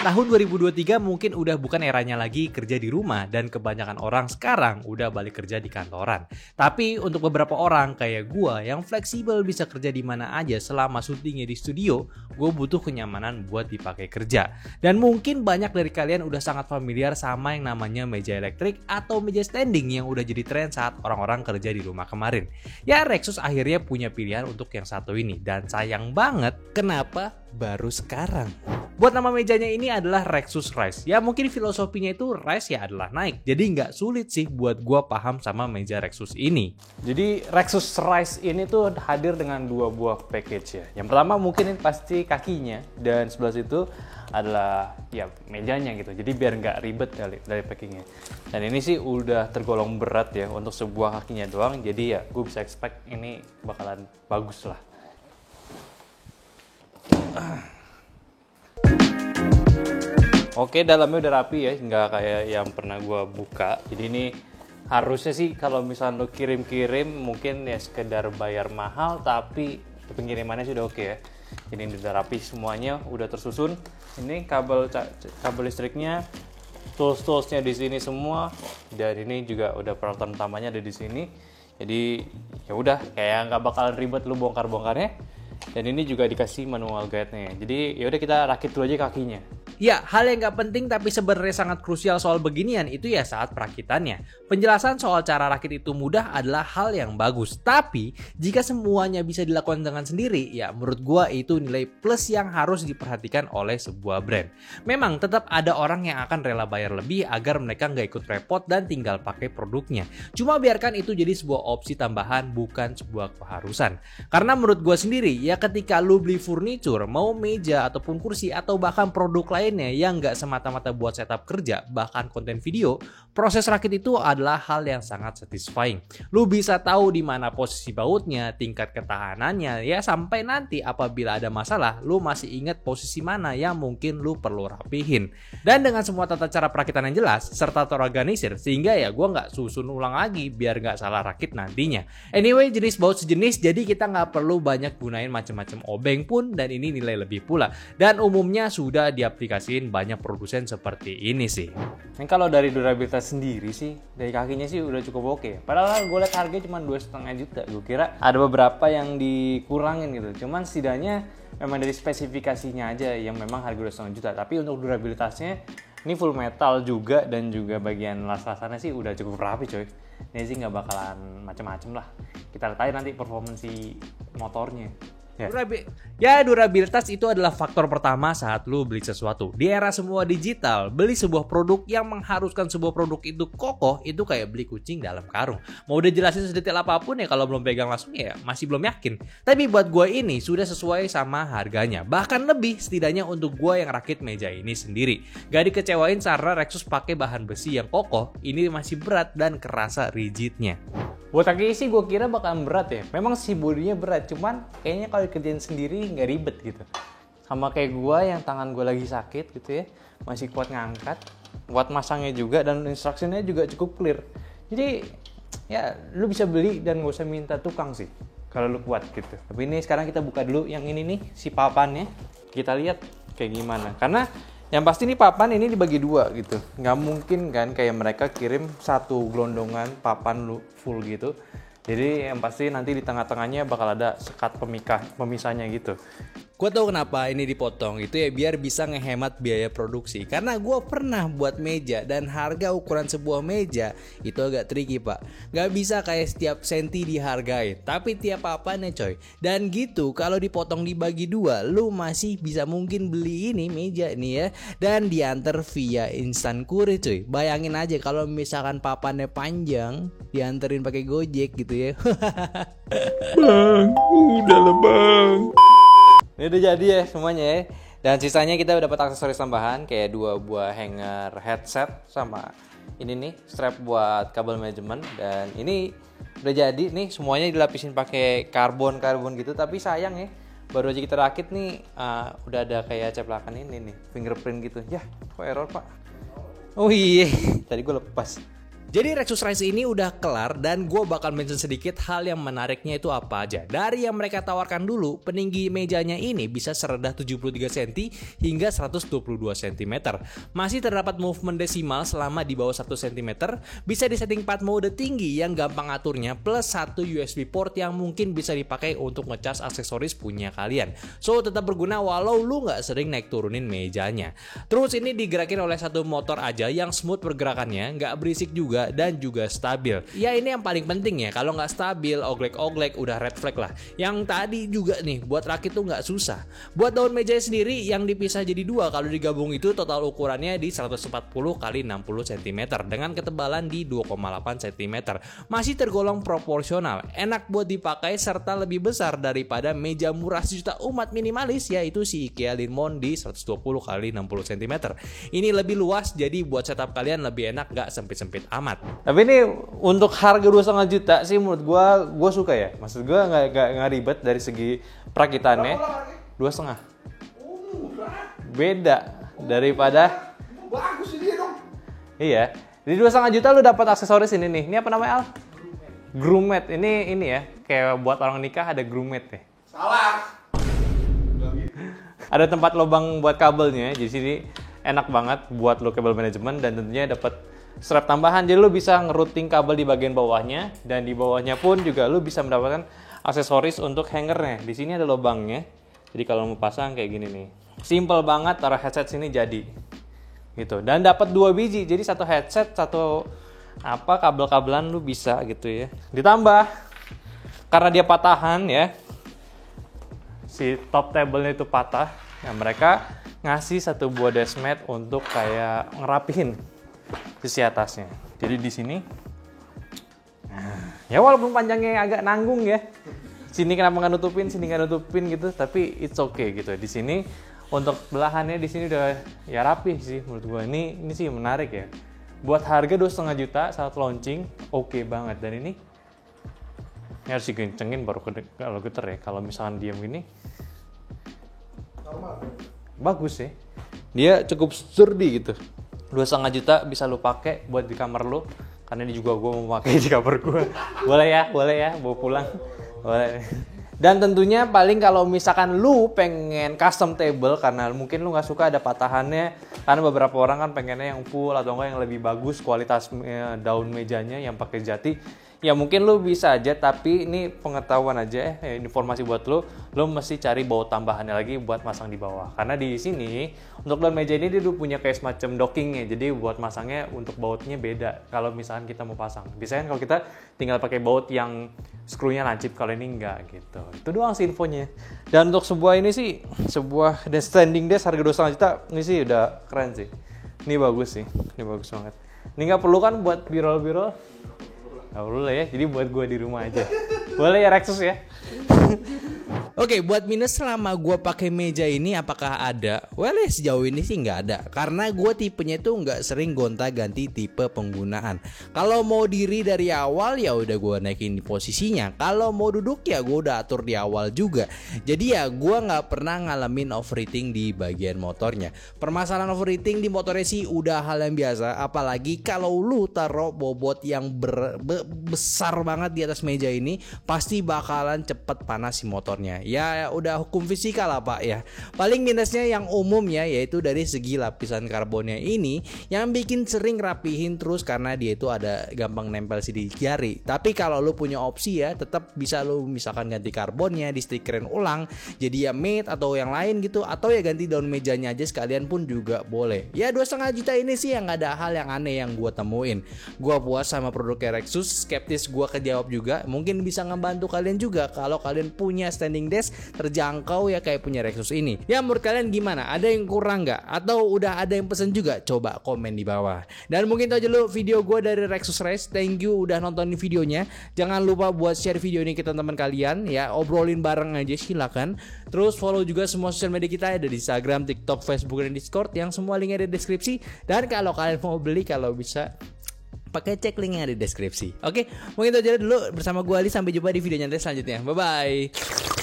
Tahun 2023 mungkin udah bukan eranya lagi kerja di rumah dan kebanyakan orang sekarang udah balik kerja di kantoran. Tapi untuk beberapa orang kayak gua yang fleksibel bisa kerja di mana aja selama syutingnya di studio, gue butuh kenyamanan buat dipakai kerja. Dan mungkin banyak dari kalian udah sangat familiar sama yang namanya meja elektrik atau meja standing yang udah jadi tren saat orang-orang kerja di rumah kemarin. Ya, Rexus akhirnya punya pilihan untuk yang satu ini dan sayang banget kenapa baru sekarang. Buat nama mejanya ini adalah Rexus Rise. Ya mungkin filosofinya itu Rise ya adalah naik. Jadi nggak sulit sih buat gua paham sama meja Rexus ini. Jadi Rexus Rise ini tuh hadir dengan dua buah package ya. Yang pertama mungkin ini pasti kakinya dan sebelah situ adalah ya mejanya gitu. Jadi biar nggak ribet dari packingnya. Dan ini sih udah tergolong berat ya untuk sebuah kakinya doang. Jadi ya gue bisa expect ini bakalan bagus lah. Oke, dalamnya udah rapi ya, nggak kayak yang pernah gue buka. Jadi ini harusnya sih kalau misalnya lo kirim-kirim mungkin ya sekedar bayar mahal, tapi pengirimannya sudah oke ya. Jadi ini udah rapi semuanya, udah tersusun. Ini kabel listriknya, tools-toolsnya di sini semua, dan ini juga udah peralatan utamanya ada di sini. Jadi ya udah kayak nggak bakalan ribet lo bongkar-bongkarnya. Dan ini juga dikasih manual guide-nya. Jadi ya udah kita rakit dulu aja kakinya. Ya, hal yang gak penting tapi sebenarnya sangat krusial soal beginian itu ya saat perakitannya. Penjelasan soal cara rakit itu mudah adalah hal yang bagus. Tapi, jika semuanya bisa dilakukan dengan sendiri, ya menurut gua itu nilai plus yang harus diperhatikan oleh sebuah brand. Memang tetap ada orang yang akan rela bayar lebih agar mereka gak ikut repot dan tinggal pakai produknya. Cuma biarkan itu jadi sebuah opsi tambahan, bukan sebuah keharusan. Karena menurut gua sendiri, ya ketika lu beli furniture, mau meja ataupun kursi atau bahkan produk lain yang nggak semata-mata buat setup kerja, bahkan konten video, proses rakit itu adalah hal yang sangat satisfying. Lu bisa tahu di mana posisi bautnya, tingkat ketahanannya, ya sampai nanti apabila ada masalah, lu masih ingat posisi mana yang mungkin lu perlu rapihin. Dan dengan semua tata cara perakitan yang jelas, serta terorganisir, sehingga ya gue nggak susun ulang lagi biar nggak salah rakit nantinya. Anyway, jenis baut sejenis, jadi kita nggak perlu banyak gunain macam-macam obeng pun, dan ini nilai lebih pula. Dan umumnya sudah diaplikasikan banyak produsen seperti ini sih. Ini kalau dari durabilitas sendiri sih, dari kakinya sih udah cukup oke. Padahal gue liat harganya cuma 2,5 juta. Gue kira ada beberapa yang dikurangin gitu. Cuman setidaknya memang dari spesifikasinya aja yang memang harga 2,5 juta. Tapi untuk durabilitasnya ini full metal juga, dan juga bagian las-lasannya sih udah cukup rapi coy. Ini sih nggak bakalan macem-macem lah. Kita lihat aja nanti performansi motornya. Durabilitas itu adalah faktor pertama saat lu beli sesuatu. Di era semua digital, beli sebuah produk yang mengharuskan sebuah produk itu kokoh itu kayak beli kucing dalam karung. Mau udah jelasin sedetail apapun ya kalau belum pegang langsung ya masih belum yakin. Tapi buat gue ini sudah sesuai sama harganya. Bahkan lebih setidaknya untuk gue yang rakit meja ini sendiri. Gak dikecewain karena Rexus pakai bahan besi yang kokoh, ini masih berat dan kerasa rigidnya. Buat kaki sih gue kira bakalan berat ya. Memang sih bodinya berat, cuman kayaknya kalau dikerjain sendiri nggak ribet gitu. Sama kayak gue yang tangan gue lagi sakit gitu ya, masih kuat ngangkat, kuat masangnya juga, dan instruksinya juga cukup clear. Jadi ya lu bisa beli dan gak usah minta tukang sih kalau lu kuat gitu. Tapi ini sekarang kita buka dulu yang ini nih, si papannya. Kita lihat kayak gimana. Karena yang pasti nih papan ini dibagi dua gitu. Nggak mungkin kan kayak mereka kirim satu gelondongan papan full gitu. Jadi yang pasti nanti di tengah-tengahnya bakal ada sekat pemisahnya gitu. Gue tahu kenapa ini dipotong itu ya biar bisa ngehemat biaya produksi. Karena gue pernah buat meja dan harga ukuran sebuah meja itu agak tricky pak. Gak bisa kayak setiap senti dihargain, tapi tiap papannya coy. Dan gitu kalau dipotong dibagi dua, lu masih bisa mungkin beli ini meja nih ya dan diantar via instan kurir coy. Bayangin aja kalau misalkan papannya panjang dianterin pakai Gojek gitu ya. Bang, udahlah bang. Ini udah jadi ya semuanya ya. Dan sisanya kita udah dapat aksesoris tambahan kayak 2 buah hanger headset sama ini nih strap buat kabel manajemen. Dan ini udah jadi nih, semuanya dilapisin pakai karbon gitu. Tapi sayang ya, baru aja kita rakit nih udah ada kayak ceplakan ini nih, fingerprint gitu. Ya, kok error pak? Oh iya, tadi gue lepas. Jadi Rexus Rise ini udah kelar dan gue bakal mention sedikit hal yang menariknya itu apa aja. Dari yang mereka tawarkan dulu, peninggi mejanya ini bisa serendah 73 cm hingga 122 cm. Masih terdapat movement desimal selama di bawah 1 cm, bisa disetting 4 mode tinggi yang gampang aturnya, plus 1 USB port yang mungkin bisa dipakai untuk ngecas aksesoris punya kalian. So tetap berguna walau lu nggak sering naik turunin mejanya. Terus ini digerakin oleh satu motor aja yang smooth pergerakannya, nggak berisik juga dan juga stabil. Ya ini yang paling penting ya, kalau nggak stabil, oglek-oglek udah red flag lah. Yang tadi juga nih, buat rakit tuh nggak susah. Buat daun mejanya sendiri yang dipisah jadi dua, kalau digabung itu total ukurannya di 140 x 60 cm dengan ketebalan di 2,8 cm. Masih tergolong proporsional, enak buat dipakai serta lebih besar daripada meja murah sejuta umat minimalis yaitu si IKEA Linmon di 120 x 60 cm. Ini lebih luas jadi buat setup kalian lebih enak, nggak sempit-sempit amat. Tapi ini untuk harga 2,5 juta sih menurut gue suka ya. Maksud gue nggak ribet dari segi perakitannya. 2,5. Beda daripada. Bagus ini dong. Iya. Di 2,5 juta lu dapat aksesoris ini nih. Ini apa namanya Al? Groomet. Ini ya. Kayak buat orang nikah ada groomet ya. Salah. Ada tempat lubang buat kabelnya. Jadi sini enak banget buat lo kabel manajemen dan tentunya dapat strap tambahan, jadi lu bisa ngerouting kabel di bagian bawahnya dan di bawahnya pun juga lu bisa mendapatkan aksesoris untuk hangernya. Di sini ada lubangnya, jadi kalau mau pasang kayak gini nih, simple banget, taruh headset sini jadi, gitu. Dan dapat 2 biji, jadi satu headset, satu kabel-kabelan lu bisa gitu ya. Ditambah karena dia patahan ya, si top table-nya itu patah, ya mereka ngasih satu buah deskmat untuk kayak ngerapihin sisi atasnya. Jadi di sini, ya walaupun panjangnya agak nanggung ya, sini kenapa nggak nutupin, sini nggak nutupin gitu, tapi it's okay gitu. Di sini untuk belahannya di sini udah ya rapih sih menurut gua. Ini sih menarik ya. Buat harga 2,5 juta saat launching, oke banget. Dan ini harus dikencengin baru kalau geter ya. Kalau misalkan diam gini, Normal. bagus sih. Dia cukup sturdy gitu. 2,5 juta bisa lu pakai buat di kamar lu, karena ini juga gue mau pakai di kamar gue. boleh ya bawa pulang, boleh. Dan tentunya paling kalau misalkan lu pengen custom table, karena mungkin lu nggak suka ada patahannya, karena beberapa orang kan pengennya yang full atau enggak yang lebih bagus kualitas daun mejanya yang pakai jati. Ya mungkin lu bisa aja, tapi ini pengetahuan aja informasi buat lu mesti cari baut tambahannya lagi buat masang di bawah. Karena di sini untuk daun meja ini dia punya kayak semacam dockingnya, jadi buat masangnya untuk bautnya beda. Kalau misalkan kita mau pasang, biasanya kalau kita tinggal pakai baut yang skrunya lancip, kalau ini enggak gitu. Itu doang sih infonya. Dan untuk sebuah standing desk harga 2,5 juta, ini sih udah keren sih. Ini bagus sih, ini bagus banget. Ini nggak perlu kan buat birol-birol. Gak perlu lah ya, jadi buat gue di rumah aja. Boleh ya Rexus ya? Oke, buat minus selama gue pakai meja ini apakah ada? Well ya sejauh ini sih nggak ada, karena gue tipenya tuh nggak sering gonta-ganti tipe penggunaan. Kalau mau diri dari awal ya udah gue naikin di posisinya. Kalau mau duduk ya gue udah atur di awal juga. Jadi ya gue nggak pernah ngalamin overheating di bagian motornya. Permasalahan overheating di motornya sih udah hal yang biasa. Apalagi kalau lu taruh bobot yang besar banget di atas meja ini, pasti bakalan cepet panas si motornya. Ya udah hukum fisika lah pak ya. Paling minusnya yang umum ya, yaitu dari segi lapisan karbonnya ini yang bikin sering rapihin terus karena dia itu ada gampang nempel di jari. Tapi kalau lu punya opsi ya, tetap bisa lu misalkan ganti karbonnya, di stikerin ulang jadi ya matte atau yang lain gitu, atau ya ganti daun mejanya aja sekalian pun juga boleh. Ya 2,5 juta ini sih yang gak ada hal yang aneh yang gue temuin. Gue puas sama produknya Rexus, skeptis gue kejawab juga. Mungkin bisa ngebantu kalian juga kalau kalian punya standing desk terjangkau ya kayak punya Rexus ini. Ya menurut kalian gimana? Ada yang kurang nggak? Atau udah ada yang pesen juga? Coba komen di bawah. Dan mungkin itu aja dulu video gue dari Rexus Race. Thank you udah nontonin videonya. Jangan lupa buat share video ini ke teman-teman kalian ya. Obrolin bareng aja silakan. Terus follow juga semua sosial media kita, ada di Instagram, TikTok, Facebook, dan Discord yang semua linknya ada di deskripsi. Dan kalau kalian mau beli, kalau bisa pakai cek link yang ada di deskripsi. Oke, mungkin itu aja dulu bersama gue Ali. Sampai jumpa di videonya selanjutnya. Bye bye.